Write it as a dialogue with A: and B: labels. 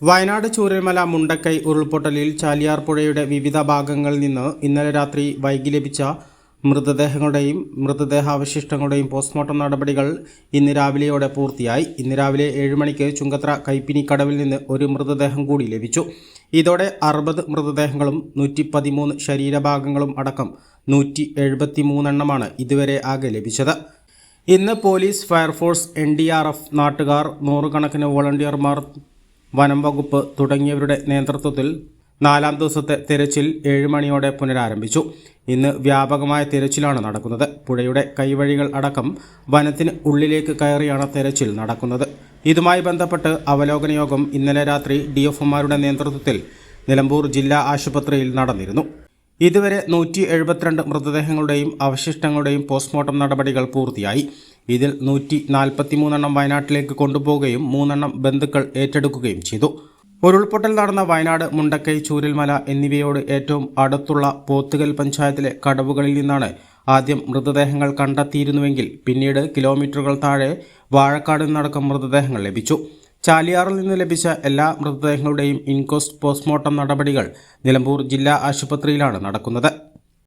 A: വയനാട് ചൂരൽമല മുണ്ടക്കൈ ഉരുൾപൊട്ടലിൽ ചാലിയാർ പുഴയുടെ വിവിധ ഭാഗങ്ങളിൽ നിന്ന് ഇന്നലെ രാത്രി വൈകി ലഭിച്ച മൃതദേഹാവശിഷ്ടങ്ങളുടെയും പോസ്റ്റ്മോർട്ടം നടപടികൾ ഇന്ന് രാവിലെയോടെ പൂർത്തിയായി. ഇന്ന് രാവിലെ 7 മണിക്ക് ചുങ്കത്ര കൈപ്പിനിക്കടവിൽ നിന്ന് ഒരു മൃതദേഹം കൂടി ലഭിച്ചു. ഇതോടെ 60 മൃതദേഹങ്ങളും 113 ശരീരഭാഗങ്ങളും അടക്കം 173 എണ്ണമാണ് ഇതുവരെ ആകെ ലഭിച്ചത്. ഇന്ന് പോലീസ്, ഫയർഫോഴ്സ്, NDRF, നാട്ടുകാർ, നൂറുകണക്കിന് വോളണ്ടിയർമാർ, വനം വകുപ്പ് തുടങ്ങിയവരുടെ നേതൃത്വത്തിൽ 4ാം ദിവസത്തെ തിരച്ചിൽ 7 മണിയോടെ പുനരാരംഭിച്ചു. ഇന്ന് വ്യാപകമായ തിരച്ചിലാണ് നടക്കുന്നത്. പുഴയുടെ കൈവഴികൾ അടക്കം വനത്തിന് ഉള്ളിലേക്ക് കയറിയാണ് തിരച്ചിൽ നടക്കുന്നത്. ഇതുമായി ബന്ധപ്പെട്ട് അവലോകന യോഗം ഇന്നലെ രാത്രി DFOമാരുടെ നേതൃത്വത്തിൽ നിലമ്പൂർ ജില്ലാ ആശുപത്രിയിൽ നടന്നിരുന്നു. ഇതുവരെ 172 മൃതദേഹങ്ങളുടെയും അവശിഷ്ടങ്ങളുടെയും പോസ്റ്റ്മോർട്ടം നടപടികൾ പൂർത്തിയായി. ഇതിൽ 143 എണ്ണം വയനാട്ടിലേക്ക് കൊണ്ടുപോവുകയും 3 എണ്ണം ബന്ധുക്കൾ ഏറ്റെടുക്കുകയും ചെയ്തു. ഉരുൾപൊട്ടൽ നടന്ന വയനാട്, മുണ്ടക്കൈ, ചൂരൽമല എന്നിവയോട് ഏറ്റവും അടുത്തുള്ള പോത്തുകൽ പഞ്ചായത്തിലെ കടവുകളിൽ നിന്നാണ് ആദ്യം മൃതദേഹങ്ങൾ കണ്ടെത്തിയിരുന്നുവെങ്കിൽ പിന്നീട് കിലോമീറ്ററുകൾ താഴെ വാഴക്കാട് നിന്നടക്കം മൃതദേഹങ്ങൾ ലഭിച്ചു. ചാലിയാറിൽ നിന്ന് ലഭിച്ച എല്ലാ മൃതദേഹങ്ങളുടെയും ഇൻക്വസ്റ്റ് പോസ്റ്റ്മോർട്ടം നടപടികൾ നിലമ്പൂർ ജില്ലാ ആശുപത്രിയിലാണ് നടക്കുന്നത്.